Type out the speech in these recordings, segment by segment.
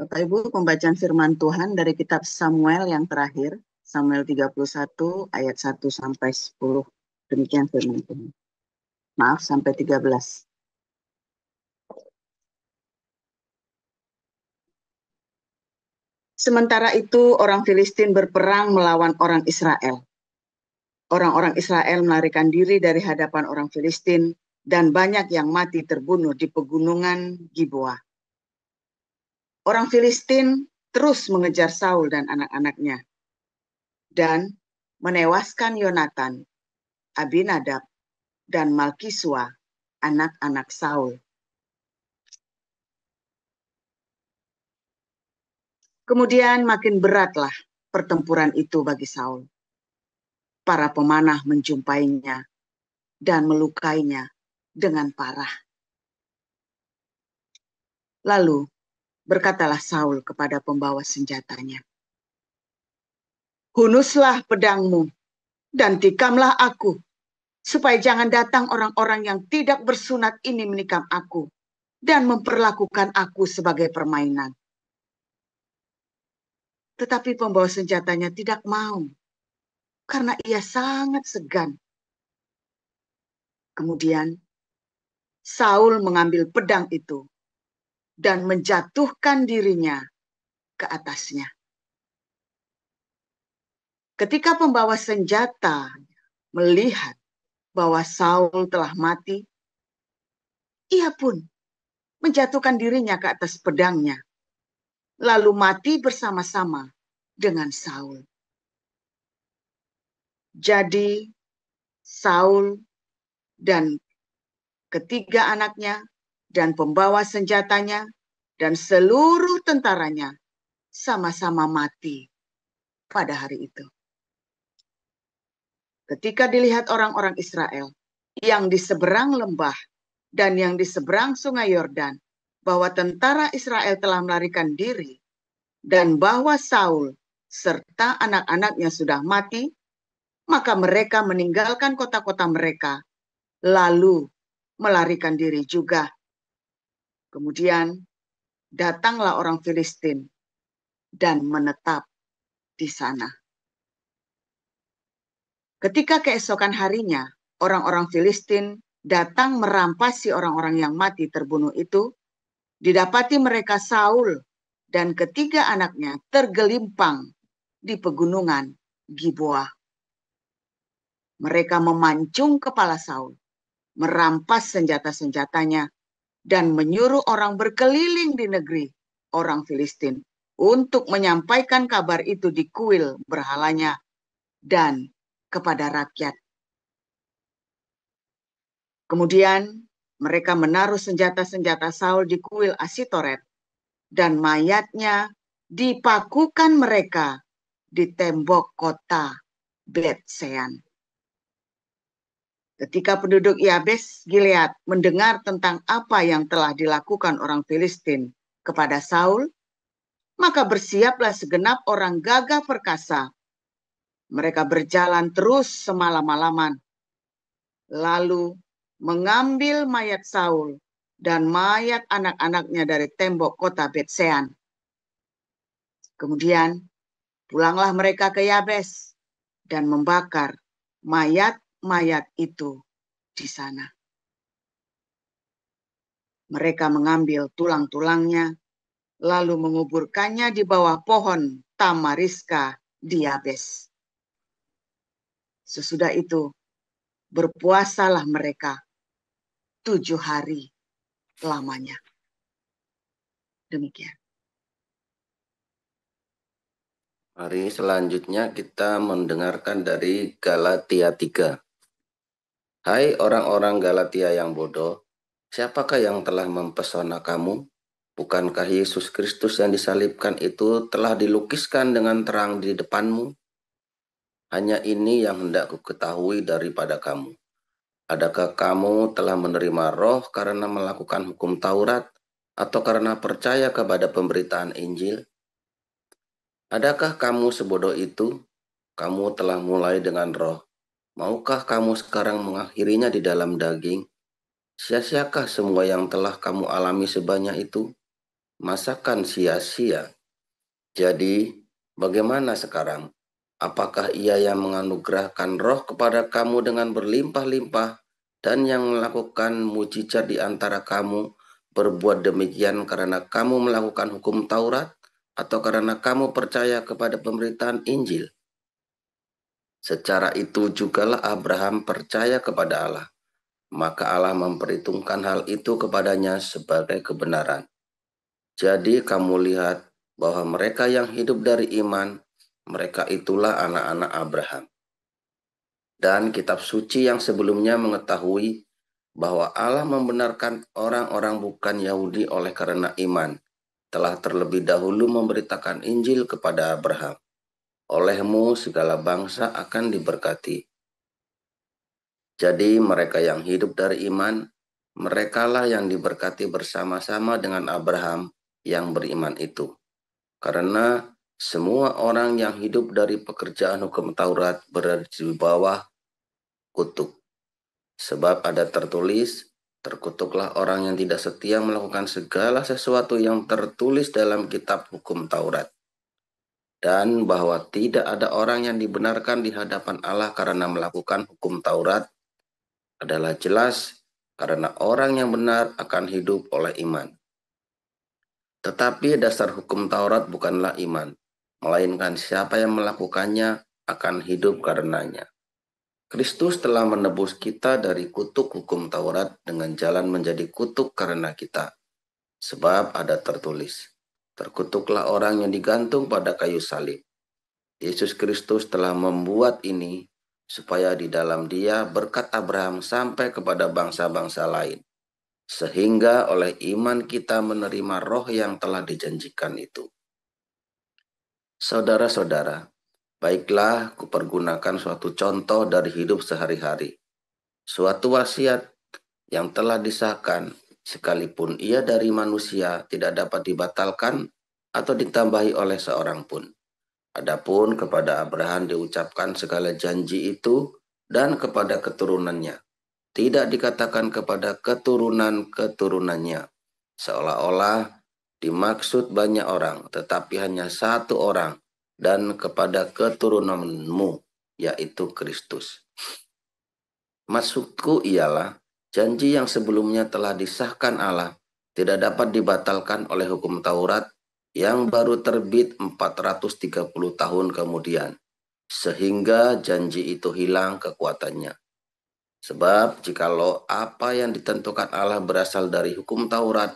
Bapak Ibu, pembacaan firman Tuhan dari kitab Samuel yang terakhir, Samuel 31 ayat 1 sampai 10. Demikian firman Tuhan. Maaf, sampai 13. Sementara itu orang Filistin berperang melawan orang Israel. Orang-orang Israel melarikan diri dari hadapan orang Filistin dan banyak yang mati terbunuh di pegunungan Gilboa. Orang Filistin terus mengejar Saul dan anak-anaknya dan menewaskan Yonatan, Abinadab, dan Malkisua, anak-anak Saul. Kemudian makin beratlah pertempuran itu bagi Saul. Para pemanah menjumpainya dan melukainya dengan parah. Lalu berkatalah Saul kepada pembawa senjatanya, "Hunuslah pedangmu dan tikamlah aku, supaya jangan datang orang-orang yang tidak bersunat ini menikam aku dan memperlakukan aku sebagai permainan." Tetapi pembawa senjatanya tidak mau, karena ia sangat segan. Kemudian Saul mengambil pedang itu dan menjatuhkan dirinya ke atasnya. Ketika pembawa senjata melihat bahwa Saul telah mati, ia pun menjatuhkan dirinya ke atas pedangnya, lalu mati bersama-sama dengan Saul. Jadi Saul dan ketiga anaknya dan pembawa senjatanya dan seluruh tentaranya sama-sama mati pada hari itu. Ketika dilihat orang-orang Israel yang di seberang lembah dan yang di seberang sungai Yordan, bahwa tentara Israel telah melarikan diri dan bahwa Saul serta anak-anaknya sudah mati, maka mereka meninggalkan kota-kota mereka, lalu melarikan diri juga. Kemudian datanglah orang Filistin dan menetap di sana. Ketika keesokan harinya, orang-orang Filistin datang merampas si orang-orang yang mati terbunuh itu, didapati mereka Saul dan ketiga anaknya tergelimpang di pegunungan Gilboa. Mereka memancung kepala Saul, merampas senjata-senjatanya, dan menyuruh orang berkeliling di negeri orang Filistin untuk menyampaikan kabar itu di kuil berhalanya dan kepada rakyat. Kemudian mereka menaruh senjata-senjata Saul di kuil Asitoret, dan mayatnya dipakukan mereka di tembok kota Bet-Sean. Ketika penduduk Yabes Gilead mendengar tentang apa yang telah dilakukan orang Filistin kepada Saul, maka bersiaplah segenap orang gagah perkasa. Mereka berjalan terus semalam-malaman, lalu mengambil mayat Saul dan mayat anak-anaknya dari tembok kota Bet-Sean. Kemudian pulanglah mereka ke Yabes dan membakar mayat-mayat itu di sana. Mereka mengambil tulang-tulangnya, lalu menguburkannya di bawah pohon tamariska di Yabes. Sesudah itu, berpuasalah mereka 7 hari lamanya. Demikian. Hari selanjutnya kita mendengarkan dari Galatia 3. Hai orang-orang Galatia yang bodoh, siapakah yang telah mempesona kamu? Bukankah Yesus Kristus yang disalibkan itu telah dilukiskan dengan terang di depanmu? Hanya ini yang hendak ku ketahui daripada kamu. Adakah kamu telah menerima roh karena melakukan hukum Taurat atau karena percaya kepada pemberitaan Injil? Adakah kamu sebodoh itu? Kamu telah mulai dengan roh. Maukah kamu sekarang mengakhirinya di dalam daging? Sia-siakah semua yang telah kamu alami sebanyak itu? masakan sia-sia. Jadi, bagaimana sekarang? Apakah Ia yang menganugerahkan roh kepada kamu dengan berlimpah-limpah dan yang melakukan mujizat di antara kamu berbuat demikian karena kamu melakukan hukum Taurat atau karena kamu percaya kepada pemberitaan Injil? Secara itu jugalah Abraham percaya kepada Allah, maka Allah memperhitungkan hal itu kepadanya sebagai kebenaran. Jadi kamu lihat bahwa mereka yang hidup dari iman, mereka itulah anak-anak Abraham. Dan kitab suci yang sebelumnya mengetahui bahwa Allah membenarkan orang-orang bukan Yahudi oleh karena iman, telah terlebih dahulu memberitakan Injil kepada Abraham. Olehmu segala bangsa akan diberkati. Jadi mereka yang hidup dari iman, merekalah yang diberkati bersama-sama dengan Abraham yang beriman itu. Karena semua orang yang hidup dari pekerjaan hukum Taurat berada di bawah kutuk. Sebab ada tertulis, terkutuklah orang yang tidak setia melakukan segala sesuatu yang tertulis dalam kitab hukum Taurat. Dan bahwa tidak ada orang yang dibenarkan di hadapan Allah karena melakukan hukum Taurat adalah jelas karena orang yang benar akan hidup oleh iman. Tetapi dasar hukum Taurat bukanlah iman, melainkan siapa yang melakukannya akan hidup karenanya. Kristus telah menebus kita dari kutuk hukum Taurat dengan jalan menjadi kutuk karena kita. Sebab ada tertulis, terkutuklah orang yang digantung pada kayu salib. Yesus Kristus telah membuat ini supaya di dalam Dia berkat Abraham sampai kepada bangsa-bangsa lain. Sehingga oleh iman kita menerima roh yang telah dijanjikan itu. Saudara-saudara, baiklah kupergunakan suatu contoh dari hidup sehari-hari. Suatu wasiat yang telah disahkan, sekalipun ia dari manusia, tidak dapat dibatalkan atau ditambahi oleh seorang pun. Adapun kepada Abraham diucapkan segala janji itu dan kepada keturunannya. Tidak dikatakan kepada keturunan-keturunannya, seolah-olah dimaksud banyak orang, tetapi hanya satu orang, dan kepada keturunanmu, yaitu Kristus. Maksudku ialah, janji yang sebelumnya telah disahkan Allah tidak dapat dibatalkan oleh hukum Taurat yang baru terbit 430 tahun kemudian, sehingga janji itu hilang kekuatannya. Sebab jikalau apa yang ditentukan Allah berasal dari hukum Taurat,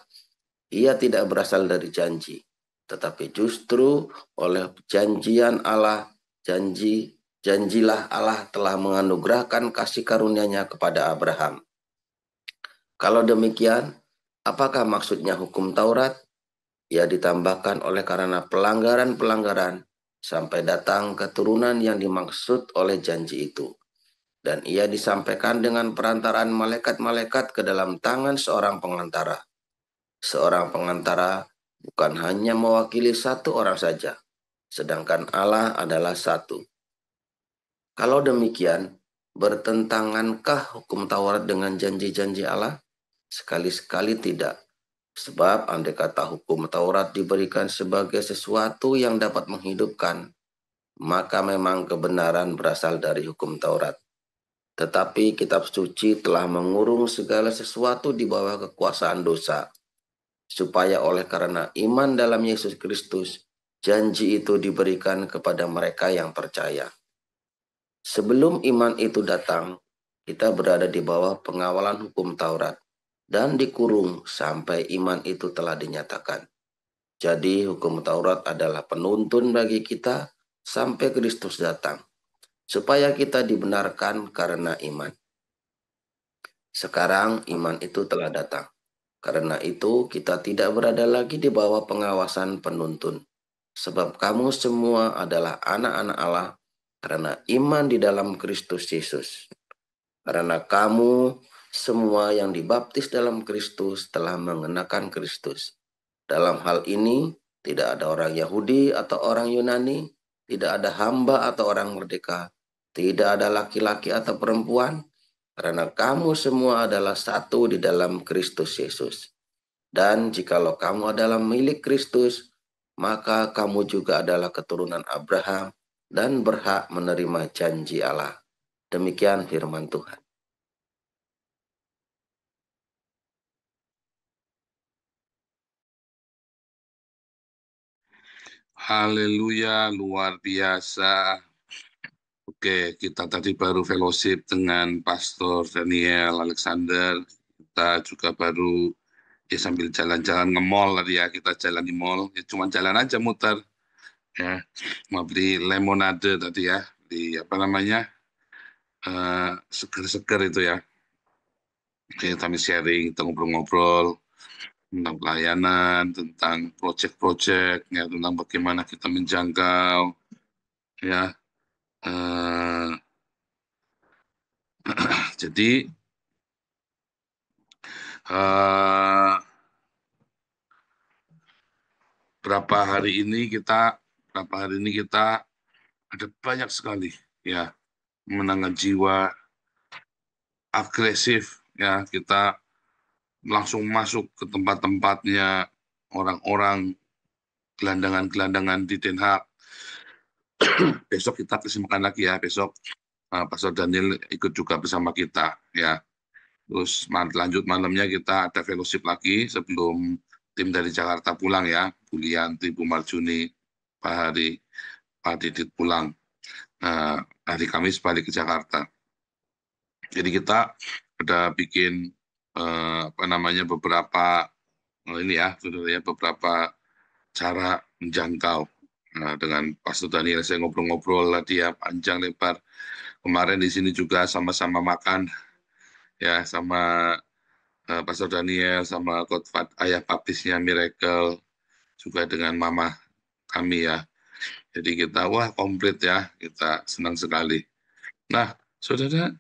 ia tidak berasal dari janji, tetapi justru oleh janjian Allah, janjilah Allah telah menganugerahkan kasih karunia-Nya kepada Abraham. Kalau demikian, apakah maksudnya hukum Taurat? Ia ditambahkan oleh karena pelanggaran-pelanggaran sampai datang keturunan yang dimaksud oleh janji itu. Dan ia disampaikan dengan perantaraan malaikat-malaikat ke dalam tangan seorang pengantara. Seorang pengantara bukan hanya mewakili satu orang saja, sedangkan Allah adalah satu. Kalau demikian, bertentangankah hukum Taurat dengan janji-janji Allah? Sekali-sekali tidak. Sebab andai kata hukum Taurat diberikan sebagai sesuatu yang dapat menghidupkan, maka memang kebenaran berasal dari hukum Taurat. Tetapi kitab suci telah mengurung segala sesuatu di bawah kekuasaan dosa, supaya oleh karena iman dalam Yesus Kristus, janji itu diberikan kepada mereka yang percaya. Sebelum iman itu datang, kita berada di bawah pengawalan hukum Taurat, dan dikurung sampai iman itu telah dinyatakan. Jadi hukum Taurat adalah penuntun bagi kita sampai Kristus datang, supaya kita dibenarkan karena iman. Sekarang iman itu telah datang. Karena itu kita tidak berada lagi di bawah pengawasan penuntun. Sebab kamu semua adalah anak-anak Allah karena iman di dalam Kristus Yesus. Karena kamu semua yang dibaptis dalam Kristus telah mengenakan Kristus. Dalam hal ini tidak ada orang Yahudi atau orang Yunani, tidak ada hamba atau orang merdeka, tidak ada laki-laki atau perempuan, karena kamu semua adalah satu di dalam Kristus Yesus. Dan jikalau kamu adalah milik Kristus, maka kamu juga adalah keturunan Abraham dan berhak menerima janji Allah. Demikian firman Tuhan. Haleluya, luar biasa. Oke, kita tadi baru fellowship dengan Pastor Daniel Alexander. Kita juga baru sambil jalan-jalan nge-mall tadi ya, kita jalan di mall. Ya, cuma jalan aja muter. Ya, mau beli lemonade tadi ya, di apa namanya, seger-seger itu ya. Oke, kami sharing, kita ngobrol-ngobrol tentang pelayanan, tentang project-project, ya, tentang bagaimana kita menjangkau, ya. Jadi berapa hari ini kita ada banyak sekali ya menangkan jiwa agresif ya, kita langsung masuk ke tempat-tempatnya orang-orang, gelandangan-gelandangan di Den Haag. Besok kita kesimakan lagi ya, besok Pastor Daniel ikut juga bersama kita ya. Terus lanjut malamnya kita ada fellowship lagi sebelum tim dari Jakarta pulang ya, Bu Lianti, Bu Marjuni, Pak Hari, Pak Didit pulang. Hari Kamis balik ke Jakarta. Jadi kita ada bikin beberapa ini ya, saudara ya, beberapa cara menjangkau. Dengan Pastor Daniel saya ngobrol-ngobrol tadi ya, panjang lebar. Kemarin di sini juga sama-sama makan ya, sama Pastor Daniel, sama Kotfat, ayah baptisnya Miracle, juga dengan mama kami ya. Jadi kita, wah komplit ya, kita senang sekali. Nah, saudara,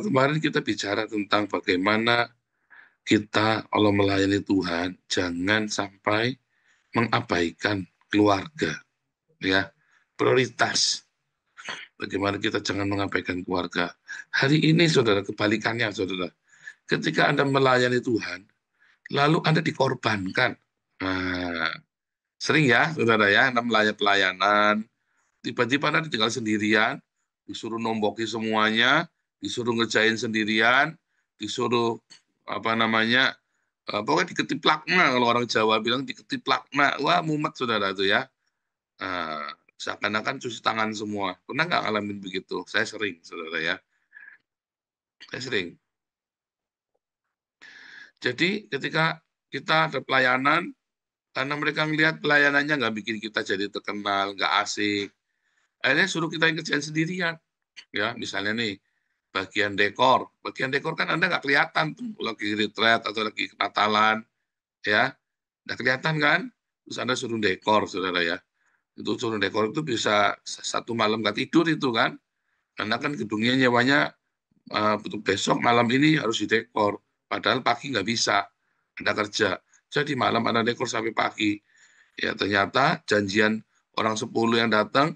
kemarin kita bicara tentang bagaimana kita kalau melayani Tuhan, jangan sampai mengabaikan keluarga. Ya, prioritas. Bagaimana kita jangan mengabaikan keluarga. Hari ini, saudara, kebalikannya, saudara. Ketika Anda melayani Tuhan, lalu Anda dikorbankan. Nah, sering ya, saudara ya, Anda melayani pelayanan, tiba-tiba Anda tinggal sendirian, disuruh nomboki semuanya, disuruh ngerjain sendirian, disuruh pokoknya diketiplakna, kalau orang Jawa bilang diketiplakna. Wah, mumet saudara itu ya. Seakan-akan cuci tangan semua. Pernah nggak ngalamin begitu? Saya sering, saudara ya. Saya sering. Jadi ketika kita ada pelayanan, karena mereka melihat pelayanannya nggak bikin kita jadi terkenal, nggak asik, akhirnya suruh kita yang kerjain sendirian. Ya, misalnya nih, bagian dekor kan Anda nggak kelihatan tuh, lagi retreat atau lagi Natalan, ya, nggak kelihatan kan? Terus Anda suruh dekor, saudara ya. Itu suruh dekor itu bisa satu malam nggak tidur itu kan? Karena kan gedungnya nyewanya besok malam ini harus didekor. Padahal pagi nggak bisa, Anda kerja. Jadi malam Anda dekor sampai pagi. Ya ternyata janjian orang 10 yang datang,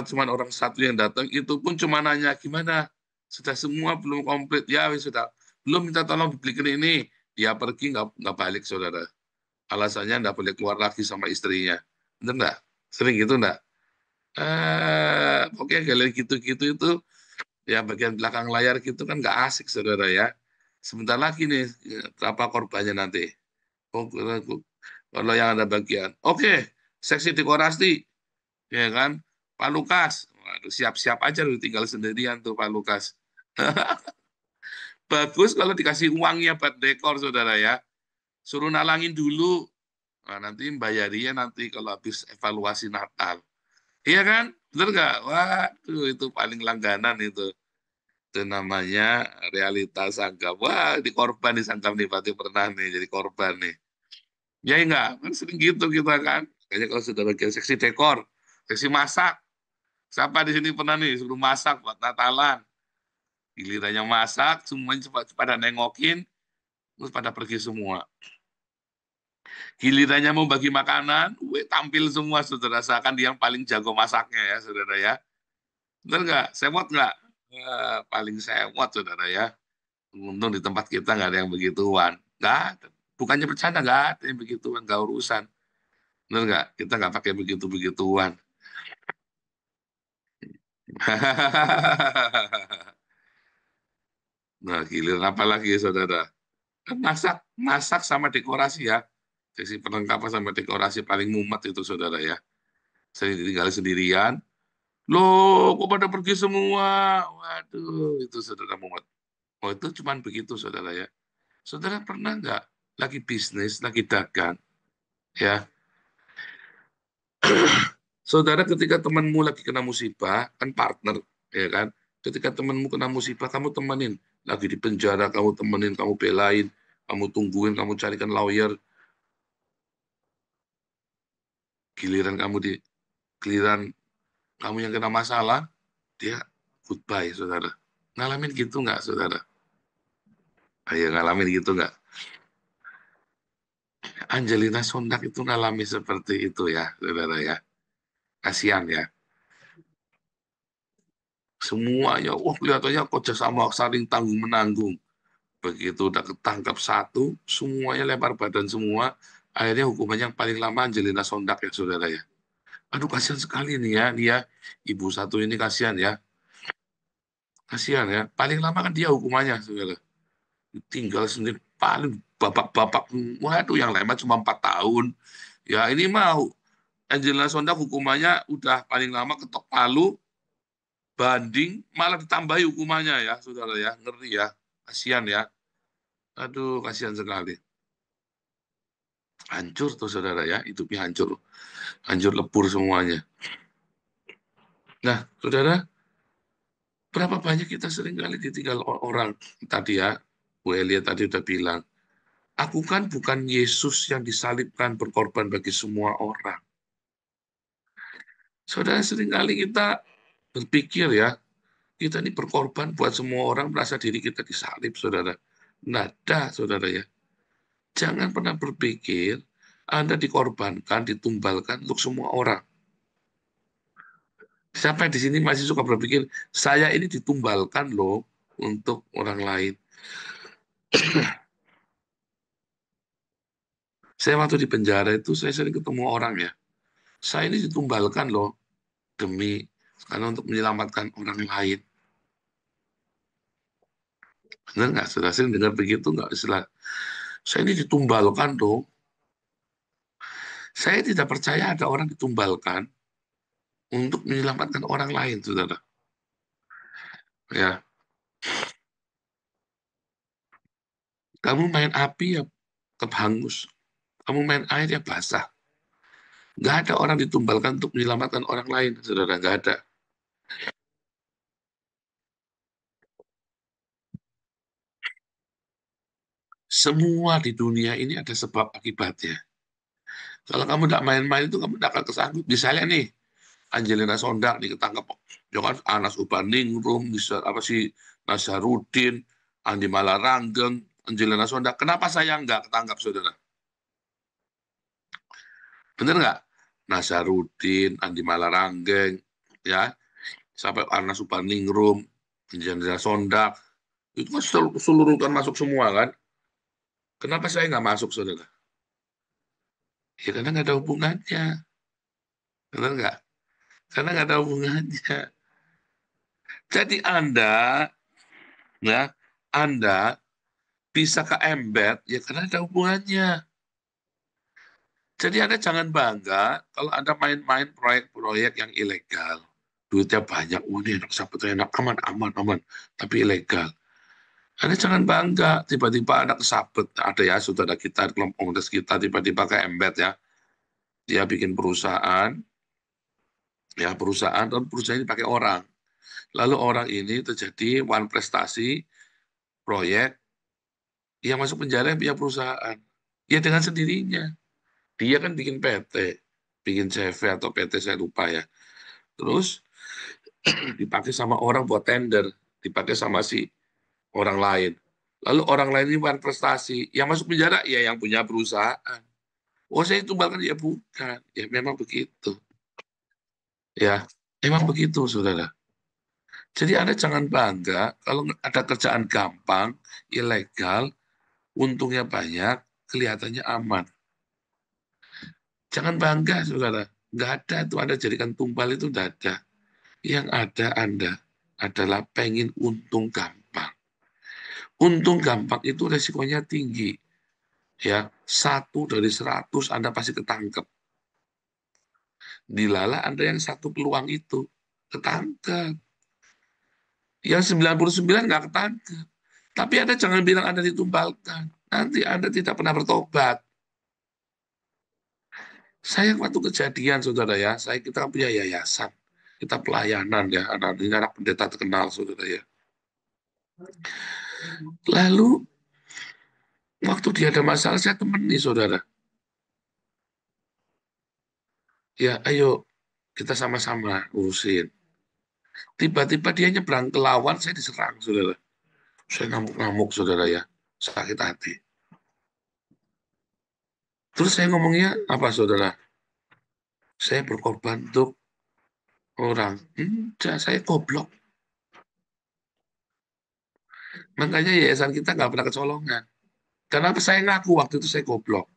cuma orang satu yang datang, itu pun cuma nanya, gimana? Sudah semua belum komplit? Ya, sudah. Belum minta tolong dibelikan ini. Dia pergi, nggak balik, saudara. Alasannya nggak boleh keluar lagi sama istrinya. Bener nggak? Sering gitu nggak? Oke, kalian gitu-gitu itu, ya bagian belakang layar gitu kan nggak asik, saudara ya. Sebentar lagi nih, berapa korbannya nanti. Kalau yang ada bagian. Oke, seksi dekorasi. Ya kan? Pak Lukas, waduh, siap-siap aja lu tinggal sendirian tuh Pak Lukas. Bagus kalau dikasih uangnya buat dekor, saudara ya. Suruh nalangin dulu. Nah, nanti bayarinya nanti kalau habis evaluasi Natal. Iya kan? Bener nggak? Waduh, itu paling langganan itu. Itu namanya realitas sangkap. Wah, di korban disangkap nih, Pati pernah nih jadi korban nih. Ya enggak? Kan sering gitu kita kan. Kayaknya kalau sudah bagian seksi dekor, seksi masak. Siapa di sini pernah nih suruh masak buat Natalan? Gilirannya masak, semuanya pada nengokin, terus pada pergi semua. Gilirannya mau bagi makanan, tampil semua, saudara. Seakan dia yang paling jago masaknya ya, saudara ya. Benar nggak? Sewot nggak? Paling sewot, saudara ya. Untung di tempat kita nggak ada yang begituan. Nggak ada. Bukannya bercanda, nggak ada yang begituan, nggak urusan. Benar nggak? Kita nggak pakai begitu-begituan. Nah, giliran apa lagi, saudara? Kan masak, masak sama dekorasi ya. Sesi perlengkapan sama dekorasi paling mumet itu, saudara ya. Saya tinggal sendirian. Loh, kok pada pergi semua? Waduh, itu saudara mumet. Oh, itu cuman begitu, saudara ya. Saudara pernah nggak lagi bisnis, lagi dagang, ya? Saudara ketika temanmu lagi kena musibah, kan partner, ya kan? Ketika temanmu kena musibah, kamu temenin. Lagi di penjara, kamu temenin, kamu belain, kamu tungguin, kamu carikan lawyer. Giliran kamu di giliran kamu yang kena masalah, dia goodbye, saudara. Ngalamin gitu nggak, saudara? Ayo ngalamin gitu nggak? Angelina Sondak itu ngalami seperti itu ya, saudara ya. Kasihan ya. Semuanya, wah kelihatannya kerjasama saling tanggung menanggung. Begitu udah ketangkap satu, semuanya lempar badan semua. Akhirnya hukumannya yang paling lama Angelina Sondak ya, saudara ya. Aduh kasihan sekali nih ya, dia ibu satu ini kasihan ya. Kasihan ya. Paling lama kan dia hukumannya, saudara. Tinggal sendiri paling bapak-bapak. Waduh yang lain mah cuma 4 tahun. Ya ini mau Angelina Sondak hukumannya udah paling lama ketok palu, banding malah ditambahi hukumannya ya, saudara ya. Ngeri ya. Kasihan ya. Aduh, kasihan sekali. Hancur tuh saudara ya, hidupnya hancur. Hancur lebur semuanya. Nah, saudara, berapa banyak kita sering kali ditinggal orang. Tadi ya, Bu Elia tadi udah bilang, aku kan bukan Yesus yang disalibkan berkorban bagi semua orang. Saudara, sering kali kita berpikir ya, kita ini berkorban buat semua orang, merasa diri kita disalib, saudara. Nada, saudara ya. Jangan pernah berpikir Anda dikorbankan, ditumbalkan untuk semua orang. Siapa di sini masih suka berpikir, saya ini ditumbalkan loh untuk orang lain. Saya waktu di penjara itu, saya sering ketemu orang ya. Saya ini ditumbalkan loh demi, karena untuk menyelamatkan orang lain. Benar nggak? Sudah sering dengar begitu nggak istilah? Saya ini ditumbalkan loh. Saya tidak percaya ada orang ditumbalkan untuk menyelamatkan orang lain, saudara. Ya, kamu main api ya tetap hangus. Kamu main air ya basah. Nggak ada orang ditumbalkan untuk menyelamatkan orang lain, saudara. Nggak ada. Semua di dunia ini ada sebab akibatnya. Kalau kamu tidak main-main itu kamu tidak akan kesanggup. Misalnya nih, Angelina Sondak nih ketangkep. Jangan Anas Urbaningrum, bisa apa sih Nazarudin, Andi Malaranggeng, Angelina Sondak. Kenapa saya nggak ketangkap, saudara? Bener nggak? Nazarudin, Andi Malaranggeng, ya, sampai Anas Urbaningrum, Angelina Sondak, itu kan seluruh kan masuk semua kan? Kenapa saya nggak masuk, saudara? Ya karena nggak ada hubungannya. Bener nggak? Karena nggak ada hubungannya. Jadi ya, Anda bisa ke embed, ya karena ada hubungannya. Jadi Anda jangan bangga kalau Anda main-main proyek-proyek yang ilegal. Duitnya banyak, ini enak, sabutnya enak, aman, aman, aman. Tapi ilegal. Anda jangan bangga, tiba-tiba Anda kesabet. Ada ya, saudara kita, kelompok komunitas kita, tiba-tiba ke embed ya. Dia bikin perusahaan, ya perusahaan, dan perusahaan ini pakai orang. Lalu orang ini terjadi one prestasi, proyek, yang masuk penjara yang punya perusahaan. Ya dengan sendirinya. Dia kan bikin PT, bikin CV atau PT saya lupa ya. Terus dipakai sama orang buat tender, dipakai sama si orang lain. Lalu orang lain ini bukan prestasi, yang masuk penjara ya yang punya perusahaan. Oh saya tumbalkan ya bukan, ya memang begitu. Ya, memang begitu saudara. Jadi Anda jangan bangga kalau ada kerjaan gampang, ilegal, untungnya banyak, kelihatannya aman. Jangan bangga, saudara. Nggak ada tuh Anda jadikan tumpal itu, nggak ada. Yang ada Anda adalah pengen untung gampang. Untung gampang itu resikonya tinggi. Ya, 1 dari 100 Anda pasti ketangkep. Dilala Anda yang 1 peluang itu, ketangkep. Yang 99 nggak ketangkep. Tapi Anda jangan bilang Anda ditumbalkan. Nanti Anda tidak pernah bertobat. Saya waktu kejadian, saudara ya, kita punya yayasan. Kita pelayanan ya, ini anak pendeta terkenal, saudara ya. Lalu, waktu dia ada masalah, saya temani, saudara. Ya, ayo, kita sama-sama urusin. Tiba-tiba dia nyebrang ke lawan, saya diserang, saudara. Saya ngamuk-ngamuk, saudara ya. Sakit hati. Terus saya ngomongnya, apa, saudara? Saya berkorban untuk orang. Saya goblok. Makanya yayasan kita nggak pernah kecolongan. Kenapa saya ngaku waktu itu saya goblok?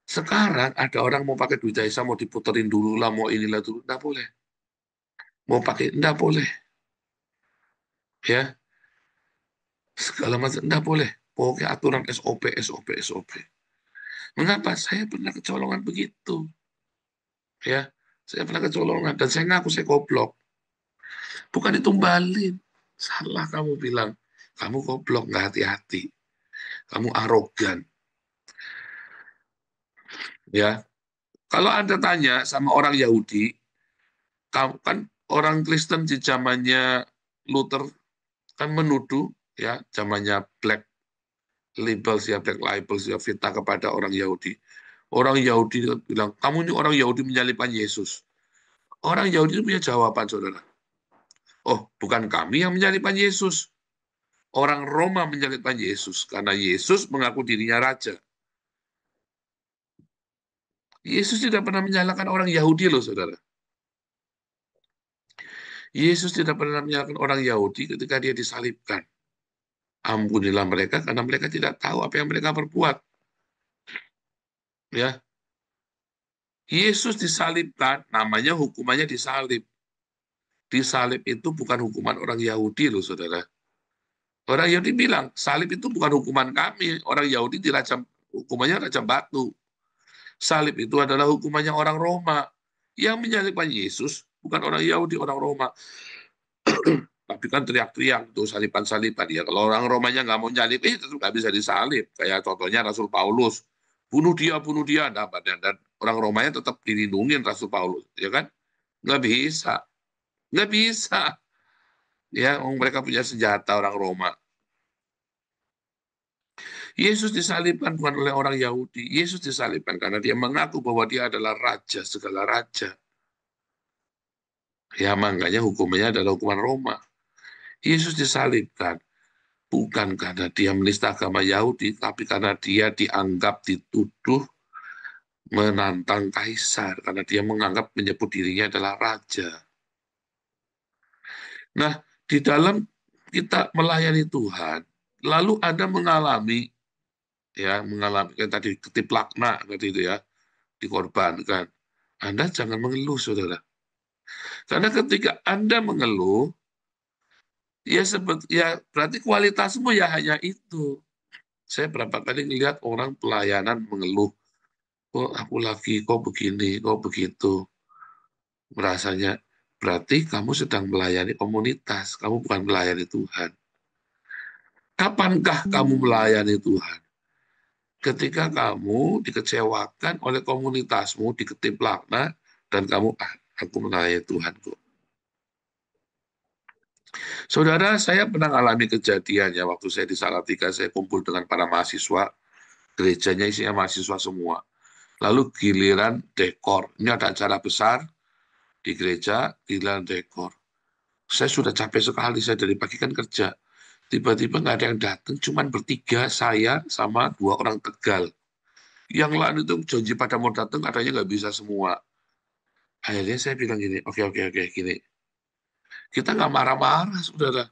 Sekarang ada orang mau pakai duit yayasan, mau diputerin dulu lah, mau inilah dulu. Nggak boleh. Mau pakai, nggak boleh. Ya, segala macam, nggak boleh. Pokoknya aturan SOP, SOP, SOP. Mengapa? Saya pernah kecolongan begitu. Ya, saya pernah kecolongan. Dan saya ngaku saya goblok. Bukan ditumbalin. Salah kamu bilang. Kamu goblok, nggak hati-hati. Kamu arogan. Ya, kalau Anda tanya sama orang Yahudi, kan orang Kristen di zamannya Luther kan menuduh ya zamannya Black Labels ya, Black Labels ya, fitnah kepada orang Yahudi. Orang Yahudi bilang, kamu ini orang Yahudi menyalibkan Yesus. Orang Yahudi itu punya jawaban, saudara. Oh, bukan kami yang menyalibkan Yesus. Orang Roma menyalibkan Yesus karena Yesus mengaku dirinya raja. Yesus tidak pernah menyalahkan orang Yahudi loh, saudara. Yesus tidak pernah menyalahkan orang Yahudi ketika dia disalibkan. Ampunilah mereka karena mereka tidak tahu apa yang mereka perbuat. Ya, Yesus disalibkan, namanya hukumannya disalib. Disalib itu bukan hukuman orang Yahudi loh, saudara. Orang Yahudi bilang, salib itu bukan hukuman kami. Orang Yahudi dirajam, hukumannya rajam batu. Salib itu adalah hukumannya orang Roma. Yang menyalibkan Yesus bukan orang Yahudi, orang Roma. Tapi kan teriak-teriak tuh saliban-saliban. Ya, kalau orang Romanya nggak mau nyalib, itu nggak bisa disalib. Kayak contohnya Rasul Paulus. Bunuh dia. Nah, dan orang Romanya tetap dilindungi Rasul Paulus. Ya kan? Nggak bisa. Nggak bisa. Ya, mereka punya senjata orang Roma. Yesus disalibkan bukan oleh orang Yahudi. Yesus disalibkan karena dia mengaku bahwa dia adalah raja segala raja. Ya, makanya hukumannya adalah hukuman Roma. Yesus disalibkan bukan karena dia menista agama Yahudi, tapi karena dia dianggap dituduh menantang kaisar, karena dia menganggap menyebut dirinya adalah raja. Nah, di dalam kita melayani Tuhan, lalu Anda mengalami kayak tadi ketip lakna tadi itu ya, dikorbankan. Anda jangan mengeluh, saudara. Karena ketika Anda mengeluh, ya berarti kualitasmu ya hanya itu. Saya berapa kali melihat orang pelayanan mengeluh, kok aku lagi, kok begini, kok begitu. Merasanya, berarti kamu sedang melayani komunitas, kamu bukan melayani Tuhan. Kapankah kamu melayani Tuhan? Ketika kamu dikecewakan oleh komunitasmu, diketip laknat, dan kamu, aku melayani Tuhan kok. Saudara, saya pernah alami kejadian ya, waktu saya di Salatiga, saya kumpul dengan para mahasiswa, gerejanya isinya mahasiswa semua. Lalu giliran dekor, ini ada acara besar di gereja, giliran dekor. Saya sudah capek sekali, saya dari pagi kan kerja. Tiba-tiba nggak ada yang datang, cuman bertiga, saya sama 2 orang Tegal. Yang lain itu janji pada mau datang, katanya nggak bisa semua. Akhirnya saya bilang gini, oke, gini. Kita nggak marah-marah, saudara.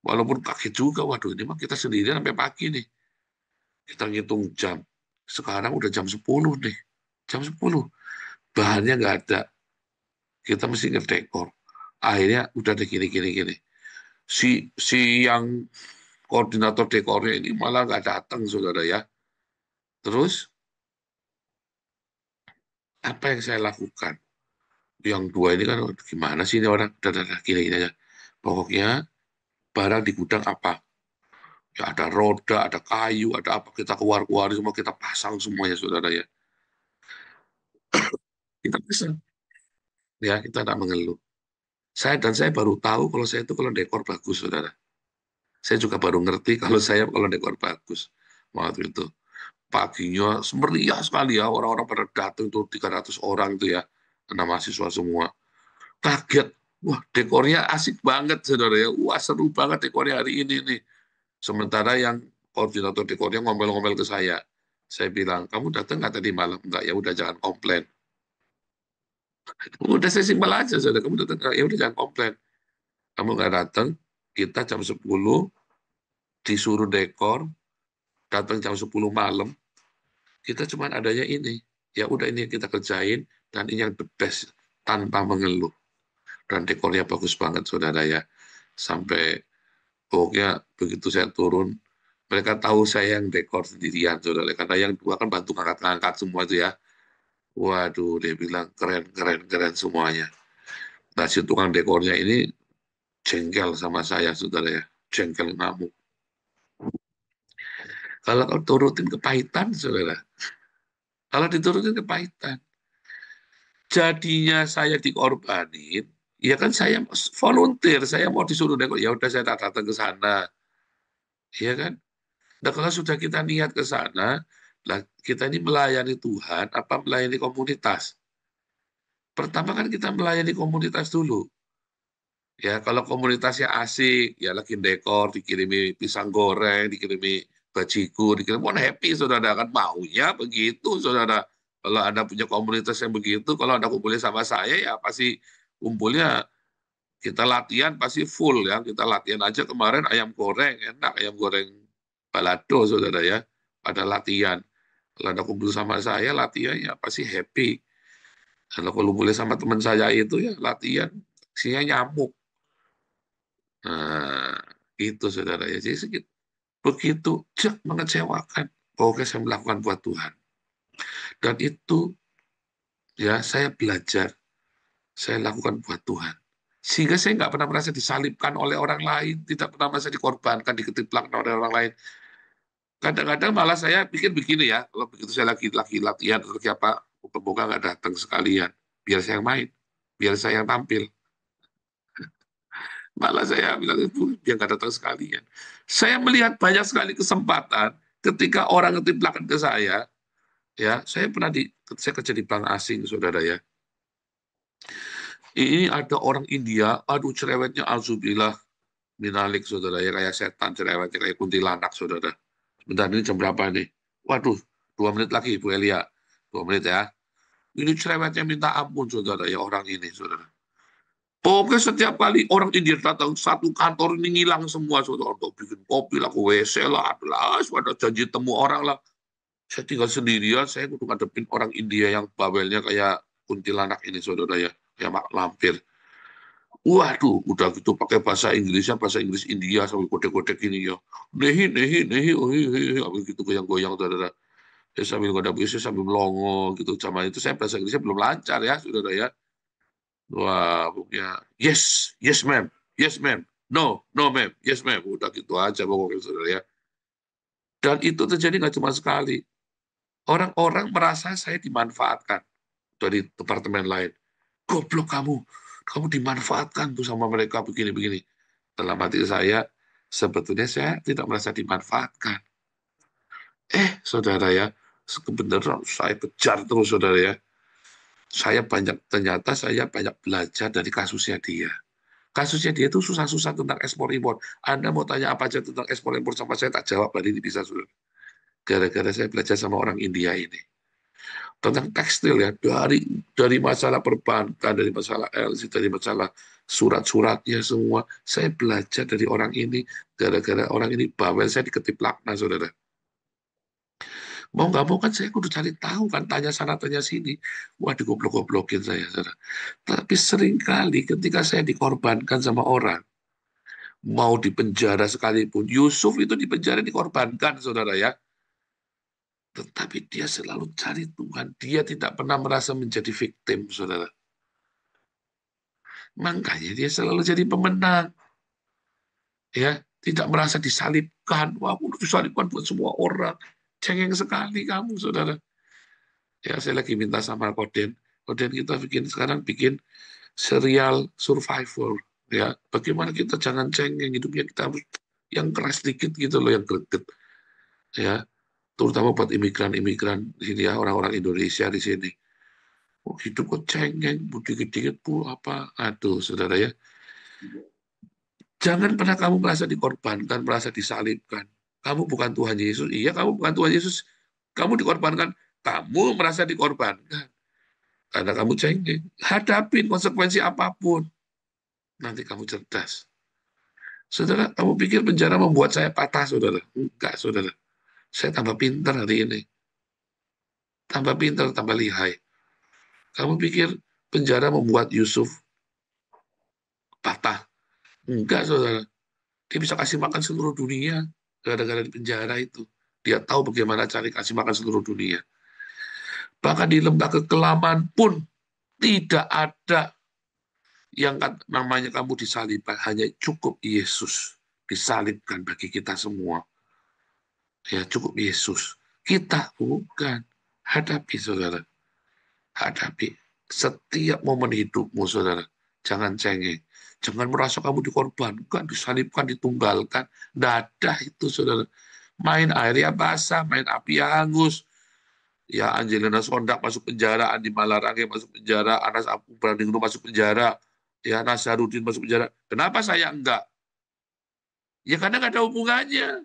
Walaupun kaget juga, waduh ini mah kita sendirian sampai pagi nih. Kita ngitung jam. Sekarang udah jam 10 nih. Jam 10. Bahannya nggak ada. Kita mesti ngedekor. Akhirnya udah deh gini. Si yang koordinator dekornya ini malah nggak datang, saudara ya. Terus, apa yang saya lakukan? Yang dua ini kan, gimana sih ini orang? Udah, gini aja. Pokoknya, barang di gudang apa? Ya ada roda, ada kayu, ada apa. Kita keluar-keluar semua, kita pasang semuanya, saudara ya. Kita pasang. Ya, kita tidak mengeluh. Saya baru tahu kalau saya itu kalau dekor bagus, saudara. Saya juga baru ngerti kalau dekor bagus. Waktu itu. Paginya meriah sekali ya, orang-orang pada datang tuh 300 orang itu ya, anak mahasiswa semua. Kaget, wah dekornya asik banget saudara ya, wah seru banget dekornya hari ini nih. Sementara yang koordinator dekornya ngomel-ngomel ke saya bilang, kamu datang nggak tadi malam? Enggak, ya udah jangan komplain. Udah saya simpel aja saudara, kamu datang nggak? Ya udah jangan komplain. Kamu nggak datang, kita jam 10 disuruh dekor, datang jam 10 malam, kita cuma adanya ini. Ya udah ini yang kita kerjain, dan ini yang the best, tanpa mengeluh. Dan dekornya bagus banget, saudara ya. Sampai pokoknya begitu saya turun, mereka tahu saya yang dekor sendirian, saudara. Karena yang dua kan bantu ngangkat-ngangkat semua itu ya. Waduh, dia bilang keren semuanya. Nah, si tukang dekornya ini jengkel sama saya, saudara ya. Jengkel ngamuk. Kalau kau turutin kepahitan, saudara. Kalau diturutin kepahitan. Jadinya saya dikorbanin, ya kan saya volunteer, saya mau disuruh dekor, ya udah saya datang ke sana, ya kan? Nah kalau sudah kita niat ke sana, lah kita ini melayani Tuhan, apa melayani komunitas? Pertama kan kita melayani komunitas dulu, ya kalau komunitasnya asik, ya lagi dekor, dikirimi pisang goreng, dikirimi bajigur, dikirim, wah happy saudara kan maunya begitu saudara. Kalau Anda punya komunitas yang begitu, kalau Anda kumpulnya sama saya, ya pasti kumpulnya kita latihan pasti full ya. Kita latihan aja kemarin ayam goreng, enak ayam goreng balado saudara ya. Pada latihan. Kalau Anda kumpul sama saya, latihan ya pasti happy. Kalau boleh sama teman saya itu ya latihan, isinya nyamuk. Nah, itu saudara ya. Jadi begitu mengecewakan. Pokoknya saya melakukan buat Tuhan. Dan itu ya saya belajar, saya lakukan buat Tuhan. Sehingga saya nggak pernah merasa disalibkan oleh orang lain, tidak pernah merasa dikorbankan, diketiplakkan oleh orang lain. Kadang-kadang malah saya pikir begini ya, kalau begitu saya lagi latihan atau apa, pembuka nggak datang sekalian, biar saya yang main, biar saya yang tampil. Malah saya bilang, dia nggak datang sekalian. Saya melihat banyak sekali kesempatan ketika orang ngetiplakan ke saya, ya, saya kerja di bank asing, saudara ya. Ini ada orang India, aduh cerewetnya alzubillah minalik, saudara ya, kayak setan cerewetnya, kayak kuntilanak, saudara. Bentar, ini jam berapa nih? Waduh, 2 menit lagi, Bu Elia. 2 menit ya. Ini cerewetnya minta ampun, saudara ya, orang ini, saudara. Pokoknya setiap kali orang India datang, satu kantor ini ngilang semua, saudara. Untuk bikin kopi lah, ke WC lah, adalah, pada janji temu orang lah. Saya tinggal sendirian, saya kudu ngadepin orang India yang bawelnya kayak kuntilanak ini, saudara ya. Kayak mak lampir. Waduh, udah gitu pakai bahasa Inggrisnya, bahasa Inggris India sambil kode-kode gini ya. Nehi, gitu goyang-goyang, saudara. Saya sambil ngadap saya sambil melongo gitu. Zaman itu saya bahasa Inggrisnya belum lancar ya, saudara ya. Wah, pokoknya yes ma'am, yes ma'am, no ma'am, yes ma'am. Udah gitu aja pokoknya, saudara ya. Dan itu terjadi nggak cuma sekali. Orang-orang merasa saya dimanfaatkan dari departemen lain. Goblok kamu dimanfaatkan tuh sama mereka begini-begini. Dalam hati saya, sebetulnya saya tidak merasa dimanfaatkan. Saudara ya, kebenaran saya kejar terus, saudara ya. Ternyata saya banyak belajar dari kasusnya dia. Kasusnya dia itu susah-susah tentang ekspor impor. Anda mau tanya apa aja tentang ekspor impor sama saya tak jawab, hari ini bisa, saudara. Gara-gara saya belajar sama orang India ini. Tentang tekstil ya, dari masalah perbankan, dari masalah LC, dari masalah surat-suratnya semua, saya belajar dari orang ini. Gara-gara orang ini bawel, saya diketip laknat, saudara. Mau nggak mau kan saya kudu cari tahu kan, tanya sana tanya sini. Wah, digoblok-goblokin saya, saudara. Tapi seringkali ketika saya dikorbankan sama orang, mau di penjara sekalipun, Yusuf itu di penjara dikorbankan, saudara ya. Tetapi dia selalu cari Tuhan. Dia tidak pernah merasa menjadi victim, saudara. Makanya dia selalu jadi pemenang. Ya, tidak merasa disalibkan. Wah, aku disalibkan buat semua orang. Cengeng sekali kamu, saudara. Ya, saya lagi minta sama Koden. Koden kita sekarang bikin serial survivor. Ya, bagaimana kita jangan cengeng hidupnya, kita harus yang keras dikit gitu loh, yang greget. Ya, terutama buat imigran-imigran di sini ya, orang-orang Indonesia di sini. Oh, hidup kok cengeng, dikit-dikit pun apa. Aduh, saudara ya. Jangan pernah kamu merasa dikorbankan, merasa disalibkan. Kamu bukan Tuhan Yesus. Iya, kamu bukan Tuhan Yesus. Kamu dikorbankan. Kamu merasa dikorbankan. Karena kamu cengeng. Hadapin konsekuensi apapun. Nanti kamu cerdas. Saudara, kamu pikir penjara membuat saya patah, saudara? Enggak, saudara. Saya tambah pintar hari ini. Tambah pintar, tambah lihai. Kamu pikir penjara membuat Yusuf patah? Enggak, saudara. Dia bisa kasih makan seluruh dunia gara-gara di penjara itu. Dia tahu bagaimana cari kasih makan seluruh dunia. Bahkan di lembah kekelaman pun tidak ada yang namanya kamu disalibkan. Hanya cukup Yesus disalibkan bagi kita semua. Ya, cukup Yesus. Kita bukan. Hadapi, saudara. Hadapi. Setiap momen hidupmu, saudara. Jangan cengeng. Jangan merasa kamu dikorbankan, disalibkan, ditunggalkan. Dadah itu, saudara. Main air ya basah, main api ya hangus. Ya, Angelina Sondak masuk penjara, Andi Malarangge masuk penjara, Anas Apubraningrum masuk penjara, ya Nasarudin masuk penjara. Kenapa saya enggak? Ya karena nggak ada hubungannya.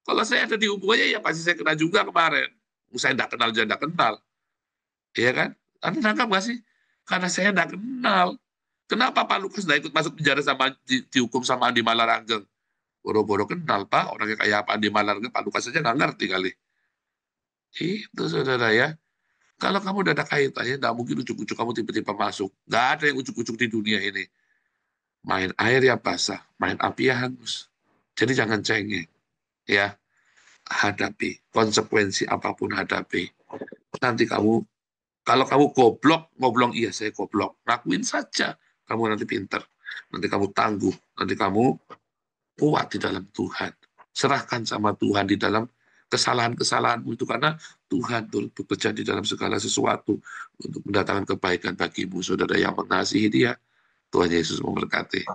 Kalau saya ada di hubungannya, ya pasti saya kena juga kemarin. Saya enggak kenal, jangan enggak kenal. Iya kan? Anda nangkap nggak sih? Karena saya enggak kenal. Kenapa Pak Lukas nggak ikut masuk penjara sama dihukum sama Andi Malarangge? Boro-boro kenal, Pak. Orangnya kayak apa Andi Malarangge, Pak Lukas saja nggak ngerti kali. Itu, saudara ya. Kalau kamu udah ada kaitannya, nggak mungkin ujuk-ujuk kamu tiba-tiba masuk. Nggak ada yang ujuk-ujuk di dunia ini. Main air ya basah, main api ya hangus. Jadi jangan cengeng. Ya, hadapi. Konsekuensi apapun hadapi. Nanti kamu, kalau kamu goblok, ngoblong, iya saya goblok. Lakuin saja. Kamu nanti pinter. Nanti kamu tangguh. Nanti kamu kuat di dalam Tuhan. Serahkan sama Tuhan di dalam kesalahan-kesalahanmu itu, karena Tuhan turut bekerja di dalam segala sesuatu untuk mendatangkan kebaikan bagimu, saudara yang mengasihi Dia. Tuhan Yesus memberkati.